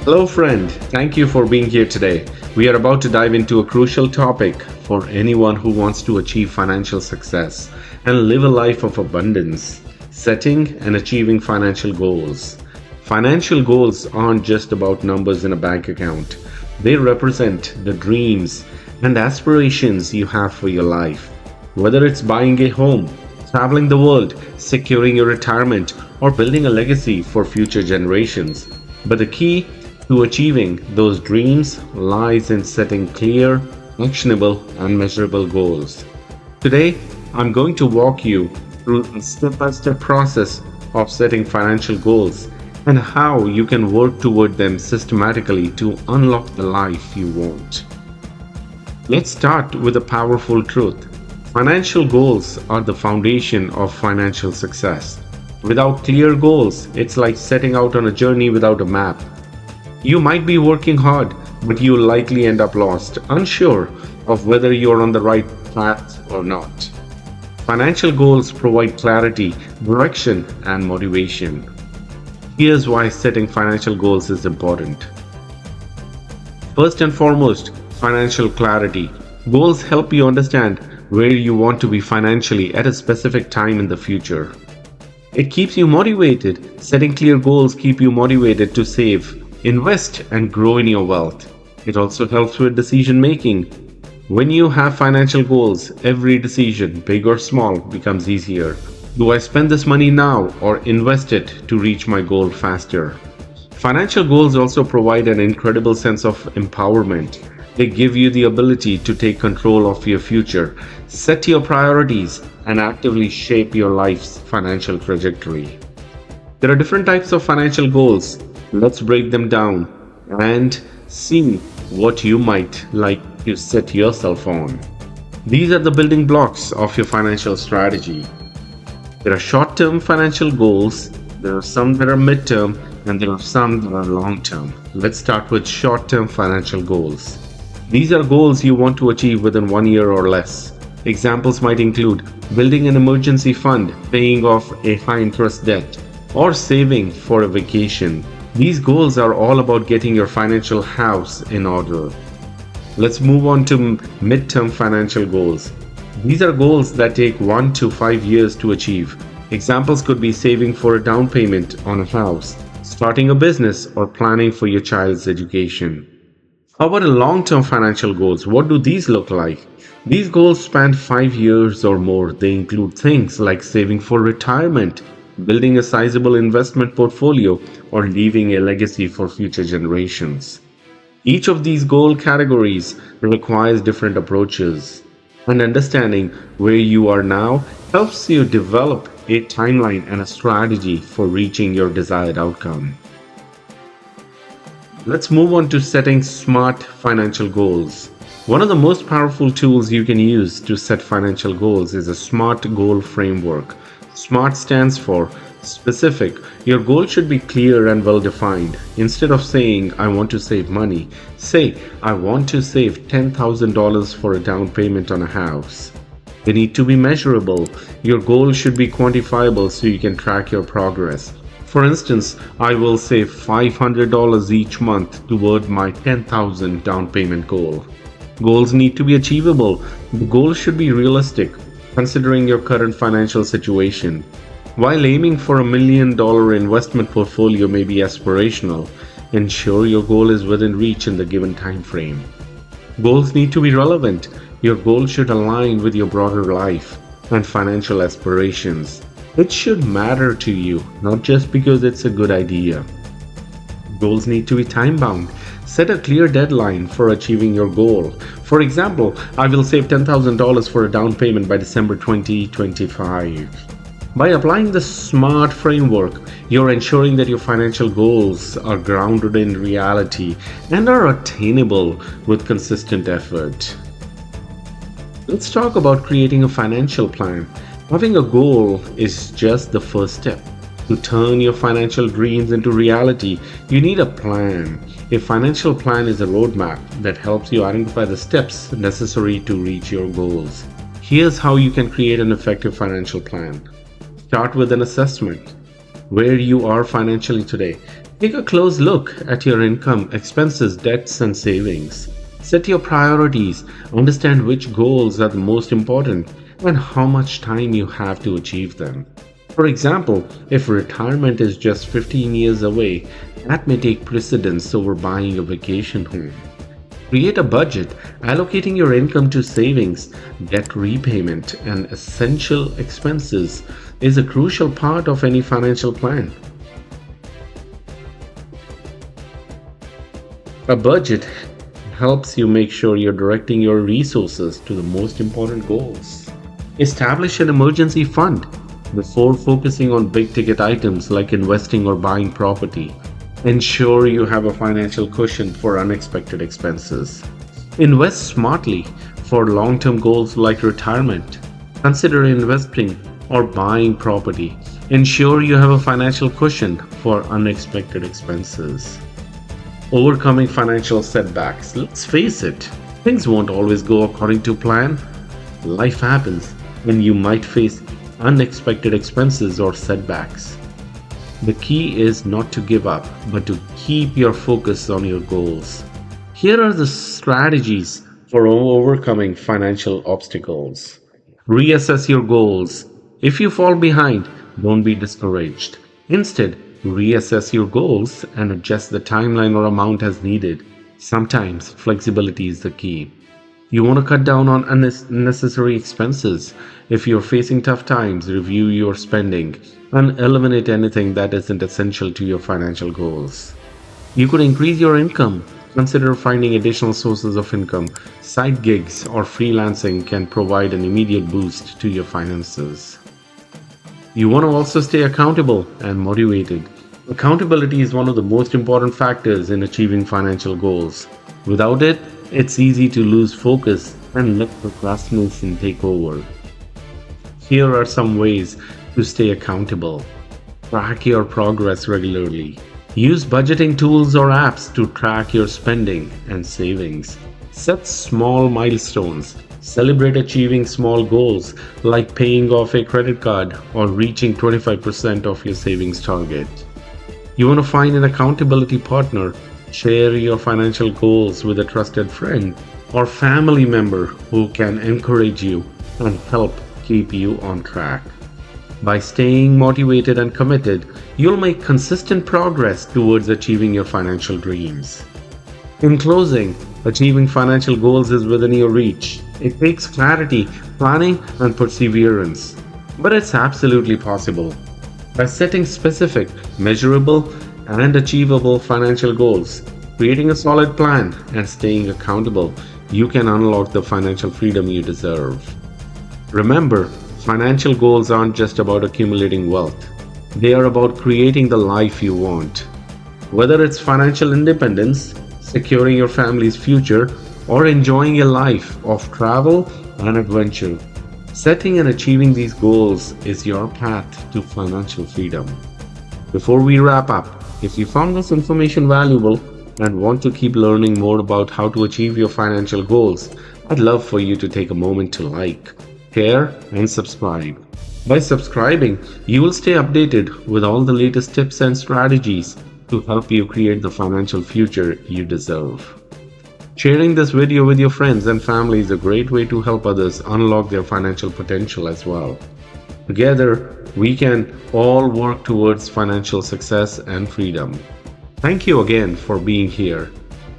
Hello, friend. Thank you for being here today. We are about to dive into a crucial topic for anyone who wants to achieve financial success and live a life of abundance: setting and achieving financial goals. Financial goals aren't just about numbers in a bank account, they represent the dreams and aspirations you have for your life. Whether it's buying a home, traveling the world, securing your retirement, or building a legacy for future generations. But the key to achieving those dreams lies in setting clear, actionable, and measurable goals. Today, I'm going to walk you through a step by step process of setting financial goals and how you can work toward them systematically to unlock the life you want. Let's start with a powerful truth. Financial goals are the foundation of financial success. Without clear goals, it's like setting out on a journey without a map. You might be working hard, but you'll likely end up lost, unsure of whether you're on the right path or not. Financial goals provide clarity, direction, and motivation. Here's why setting financial goals is important. First and foremost, financial clarity. Goals help you understand where you want to be financially at a specific time in the future. It keeps you motivated. Setting clear goals keep you motivated to save, invest, and grow in your wealth. It also helps with decision making. When you have financial goals, every decision, big or small, becomes easier. Do I spend this money now or invest it to reach my goal faster? Financial goals also provide an incredible sense of empowerment. They give you the ability to take control of your future, set your priorities, and actively shape your life's financial trajectory. There are different types of financial goals. Let's break them down and see what you might like to set yourself on. These are the building blocks of your financial strategy. There are short term financial goals, there are some that are mid term, and there are some that are long term. Let's start with short term financial goals. These are goals you want to achieve within 1 year or less. Examples might include building an emergency fund, paying off a high interest debt, or saving for a vacation. These goals are all about getting your financial house in order. Let's move on to mid-term financial goals. These are goals that take 1 to 5 years to achieve. Examples could be saving for a down payment on a house, starting a business, or planning for your child's education. How about the long-term financial goals? What do these look like? These goals span 5 years or more. They include things like saving for retirement, building a sizable investment portfolio, or leaving a legacy for future generations. Each of these goal categories requires different approaches, and understanding where you are now helps you develop a timeline and a strategy for reaching your desired outcome. Let's move on to setting smart financial goals. One of the most powerful tools you can use to set financial goals is a SMART goal framework. SMART stands for specific. Your goal should be clear and well defined. Instead of saying, I want to save money, say, I want to save $10,000 for a down payment on a house. They need to be measurable. Your goal should be quantifiable so you can track your progress. For instance, I will save $500 each month toward my $10,000 down payment goal. Goals need to be achievable. The goal should be realistic, considering your current financial situation. While aiming for $1 million investment portfolio may be aspirational, ensure your goal is within reach in the given time frame. Goals need to be relevant. Your goal should align with your broader life and financial aspirations. It should matter to you, not just because it's a good idea. Goals need to be time bound. Set a clear deadline for achieving your goal. For example, I will save $10,000 for a down payment by December 2025. By applying the SMART framework, you're ensuring that your financial goals are grounded in reality and are attainable with consistent effort. Let's talk about creating a financial plan. Having a goal is just the first step. To turn your financial dreams into reality, you need a plan. A financial plan is a roadmap that helps you identify the steps necessary to reach your goals. Here's how you can create an effective financial plan. Start with an assessment. Where you are financially today. Take a close look at your income, expenses, debts, and savings. Set your priorities, understand which goals are the most important, and how much time you have to achieve them. For example, if retirement is just 15 years away, that may take precedence over buying a vacation home. Create a budget, allocating your income to savings, debt repayment, and essential expenses is a crucial part of any financial plan. A budget helps you make sure you're directing your resources to the most important goals. Establish an emergency fund before focusing on big ticket items like investing or buying property. Ensure you have a financial cushion for unexpected expenses. Invest smartly for long term goals like retirement. Consider investing or buying property. Ensure you have a financial cushion for unexpected expenses. Overcoming financial setbacks. Let's face it, things won't always go according to plan. Life happens, and you might face unexpected expenses or setbacks. The key is not to give up, but to keep your focus on your goals. Here are the strategies for overcoming financial obstacles. Reassess your goals. If you fall behind, don't be discouraged. Instead, reassess your goals and adjust the timeline or amount as needed. Sometimes flexibility is the key. You want to cut down on unnecessary expenses. If you're facing tough times, review your spending and eliminate anything that isn't essential to your financial goals. You could increase your income. Consider finding additional sources of income. Side gigs or freelancing can provide an immediate boost to your finances. You want to also stay accountable and motivated. Accountability is one of the most important factors in achieving financial goals. Without it, it's easy to lose focus and let procrastination take over. Here are some ways to stay accountable. Track your progress regularly. Use budgeting tools or apps to track your spending and savings. Set small milestones. Celebrate achieving small goals like paying off a credit card or reaching 25% of your savings target. You want to find an accountability partner. Share your financial goals with a trusted friend or family member who can encourage you and help keep you on track. By staying motivated and committed, you'll make consistent progress towards achieving your financial dreams. In closing, achieving financial goals is within your reach. It takes clarity, planning, and perseverance. But it's absolutely possible. By setting specific, measurable, and achievable financial goals, creating a solid plan, and staying accountable, you can unlock the financial freedom you deserve. Remember, financial goals aren't just about accumulating wealth. They are about creating the life you want. Whether it's financial independence, securing your family's future, or enjoying a life of travel and adventure, setting and achieving these goals is your path to financial freedom. Before we wrap up, if you found this information valuable and want to keep learning more about how to achieve your financial goals, I'd love for you to take a moment to like, share, and subscribe. By subscribing, you will stay updated with all the latest tips and strategies to help you create the financial future you deserve. Sharing this video with your friends and family is a great way to help others unlock their financial potential as well. Together, we can all work towards financial success and freedom. Thank you again for being here.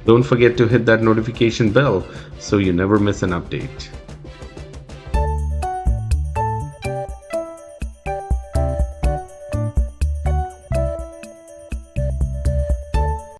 Don't forget to hit that notification bell so you never miss an update.